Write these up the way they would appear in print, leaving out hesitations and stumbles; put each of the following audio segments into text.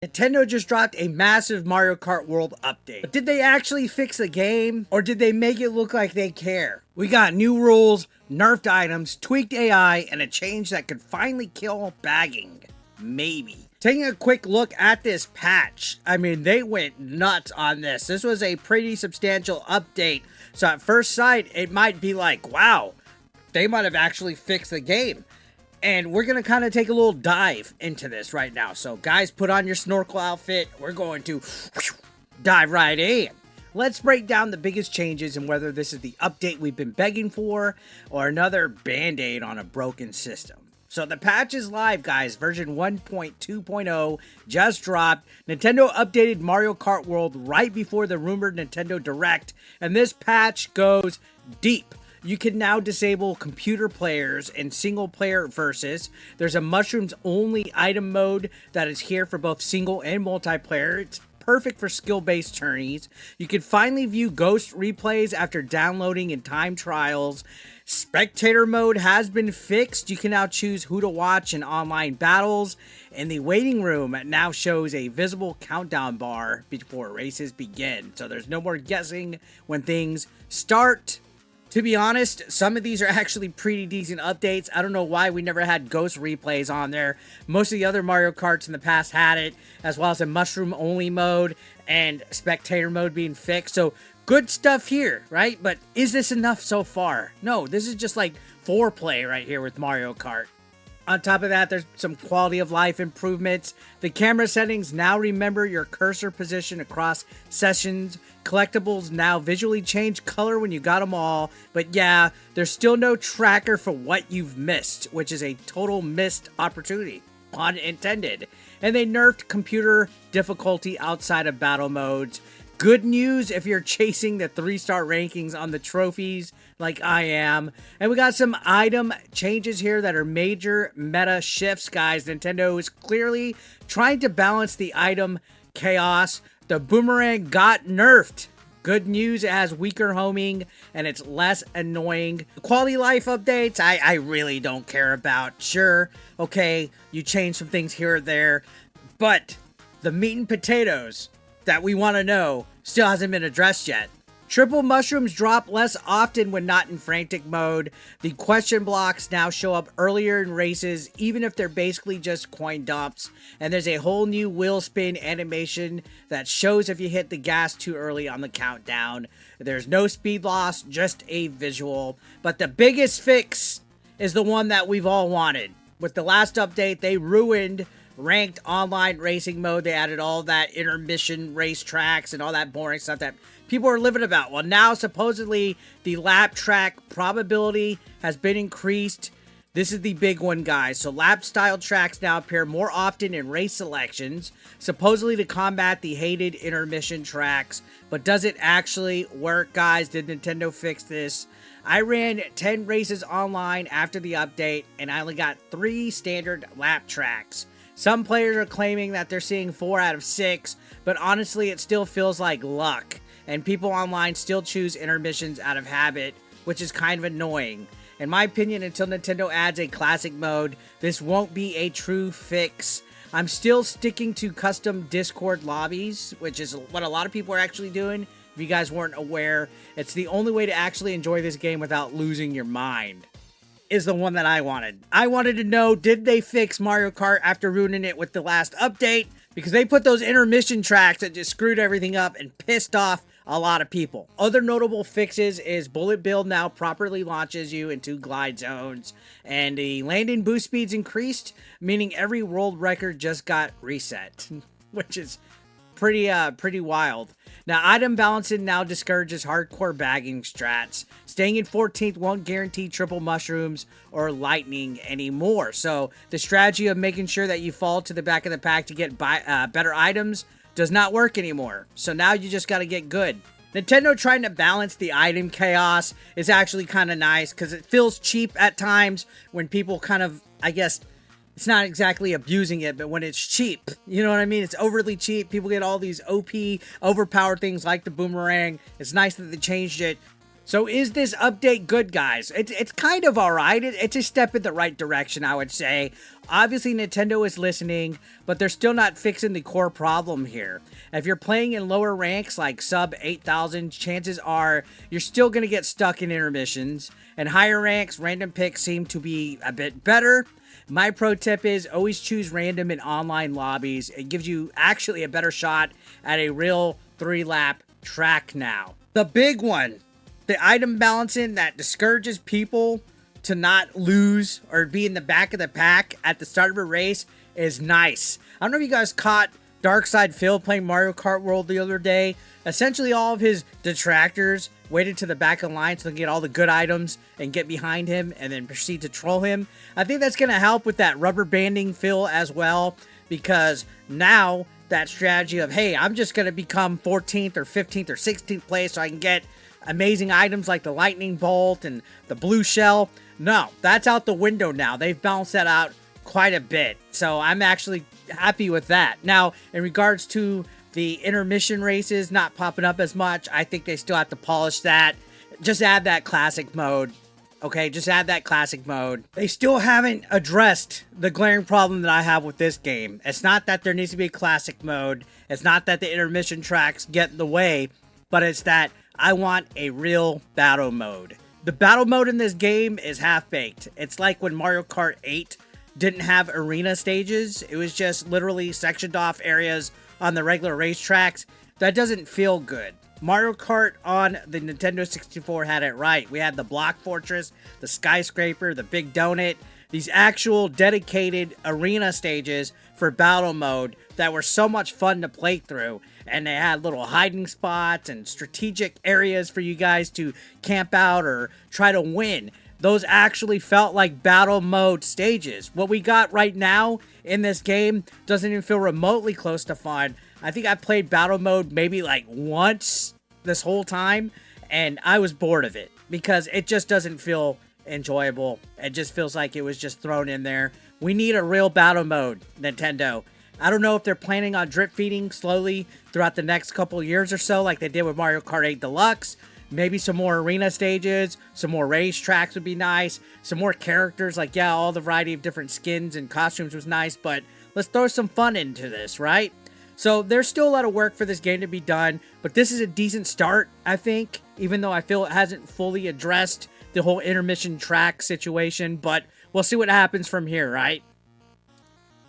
Nintendo just dropped a massive Mario Kart World update. But did they actually fix the game, or did they make it look like they care? We got new rules, nerfed items, tweaked AI, and a change that could finally kill bagging. Maybe. Taking a quick look at this patch, I mean, they went nuts on this. This was a pretty substantial update. So at first sight, it might be like, wow, they might have actually fixed the game. And we're going to kind of take a little dive into this right now. So guys, put on your snorkel outfit. We're going to dive right in. Let's break down the biggest changes and whether this is the update we've been begging for or another band-aid on a broken system. So the patch is live, guys. Version 1.2.0 just dropped. Nintendo updated Mario Kart World right before the rumored Nintendo Direct. And this patch goes deep. You can now disable computer players and single player versus. There's a mushrooms only item mode that is here for both single and multiplayer. It's perfect for skill-based tourneys. You can finally view ghost replays after downloading in time trials. Spectator mode has been fixed. You can now choose who to watch in online battles. And the waiting room now shows a visible countdown bar before races begin. So there's no more guessing when things start. To be honest, some of these are actually pretty decent updates. I don't know why we never had ghost replays on there. Most of the other Mario Karts in the past had it, as well as a mushroom only mode and spectator mode being fixed. So good stuff here, right? But is this enough so far? No, this is just like foreplay right here with Mario Kart. On top of that, there's some quality of life improvements. The camera settings now remember your cursor position across sessions. Collectibles now visually change color when you got them all. But yeah, there's still no tracker for what you've missed, which is a total missed opportunity. Pun intended. And they nerfed computer difficulty outside of battle modes. Good news if you're chasing the 3-star rankings on the trophies like I am. And we got some item changes here that are major meta shifts, guys. Nintendo is clearly trying to balance the item chaos. The boomerang got nerfed. Good news, it has weaker homing and it's less annoying. Quality life updates, I really don't care about. Sure, okay, you change some things here or there, but the meat and potatoes that we want to know still hasn't been addressed yet. Triple mushrooms drop less often when not in frantic mode. The question blocks now show up earlier in races, even if they're basically just coin dumps. And there's a whole new wheel spin animation that shows if you hit the gas too early on the countdown. There's no speed loss, just a visual. But the biggest fix is the one that we've all wanted. With the last update, they ruined ranked online racing mode. They added all that intermission race tracks and all that boring stuff that people are living about. Well, now supposedly the lap track probability has been increased. This is the big one, guys. So lap style tracks now appear more often in race selections, supposedly to combat the hated intermission tracks. But does it actually work, guys? Did Nintendo fix this? I ran 10 races online after the update and I only got 3 standard lap tracks. Some players are claiming that they're seeing 4 out of 6, but honestly, it still feels like luck. And people online still choose intermissions out of habit, which is kind of annoying. In my opinion, until Nintendo adds a classic mode, this won't be a true fix. I'm still sticking to custom Discord lobbies, which is what a lot of people are actually doing. If you guys weren't aware, it's the only way to actually enjoy this game without losing your mind. Is the one that I wanted. I wanted to know, did they fix Mario Kart after ruining it with the last update? Because they put those intermission tracks that just screwed everything up and pissed off a lot of people. Other notable fixes is bullet build now properly launches you into glide zones, and the landing boost speeds increased, meaning every world record just got reset, which is pretty wild. Now, item balancing now discourages hardcore bagging strats. Staying in 14th won't guarantee triple mushrooms or lightning anymore. So the strategy of making sure that you fall to the back of the pack to get better items does not work anymore. So now you just got to get good. Nintendo trying to balance the item chaos is actually kind of nice because it feels cheap at times when people kind of, I guess, it's not exactly abusing it, but when it's cheap, you know what I mean? It's overly cheap. People get all these OP, overpowered things like the boomerang. It's nice that they changed it. So is this update good, guys? It's kind of alright. It's a step in the right direction, I would say. Obviously, Nintendo is listening, but they're still not fixing the core problem here. If you're playing in lower ranks, like sub 8,000, chances are you're still going to get stuck in intermissions. And higher ranks, random picks seem to be a bit better. My pro tip is always choose random in online lobbies. It gives you actually a better shot at a real 3-lap track now. The big one. The item balancing that discourages people to not lose or be in the back of the pack at the start of a race is nice. I don't know if you guys caught Darkside Phil playing Mario Kart World the other day. Essentially, all of his detractors waited to the back of the line so they can get all the good items and get behind him and then proceed to troll him. I think that's going to help with that rubber banding Phil as well, because now that strategy of, hey, I'm just going to become 14th or 15th or 16th place so I can get amazing items like the lightning bolt and the blue shell. No, that's out the window now. They've balanced that out quite a bit. So I'm actually happy with that. Now, in regards to the intermission races not popping up as much, I think they still have to polish that. Just add that classic mode. Okay, just add that classic mode. They still haven't addressed the glaring problem that I have with this game. It's not that there needs to be a classic mode. It's not that the intermission tracks get in the way, but it's that I want a real battle mode. The battle mode in this game is half-baked. It's like when Mario Kart 8 didn't have arena stages. It was just literally sectioned off areas on the regular racetracks. That doesn't feel good. Mario Kart on the Nintendo 64 had it right. We had the block fortress, the skyscraper, the big donut, these actual dedicated arena stages for battle mode that were so much fun to play through. And they had little hiding spots and strategic areas for you guys to camp out or try to win. Those actually felt like battle mode stages. What we got right now in this game doesn't even feel remotely close to fun. I think I played battle mode maybe like once this whole time, and I was bored of it because it just doesn't feel enjoyable. It just feels like it was just thrown in there. We need a real battle mode, Nintendo. I don't know if they're planning on drip feeding slowly throughout the next couple years or so, like they did with Mario Kart 8 Deluxe. Maybe some more arena stages, some more race tracks would be nice, some more characters, like, yeah, all the variety of different skins and costumes was nice, but let's throw some fun into this, right? So there's still a lot of work for this game to be done, but this is a decent start, I think, even though I feel it hasn't fully addressed the whole intermission track situation, but we'll see what happens from here, right?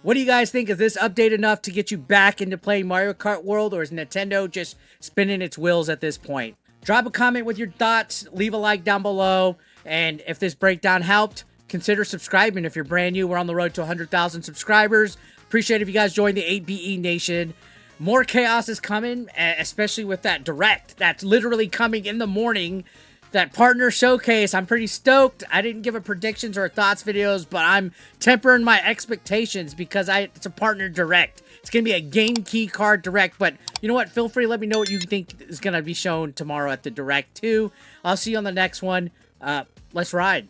What do you guys think? Is this update enough to get you back into playing Mario Kart World, or is Nintendo just spinning its wheels at this point? Drop a comment with your thoughts, leave a like down below, and if this breakdown helped, consider subscribing if you're brand new. We're on the road to 100,000 subscribers. Appreciate if you guys join the 8BE Nation. More chaos is coming, especially with that Direct. That's literally coming in the morning. That partner showcase, I'm pretty stoked. I didn't give a predictions or a thoughts videos, but I'm tempering my expectations because it's a partner Direct. It's going to be a game key card Direct, but you know what? Feel free to let me know what you think is going to be shown tomorrow at the Direct too. I'll see you on the next one. Let's ride.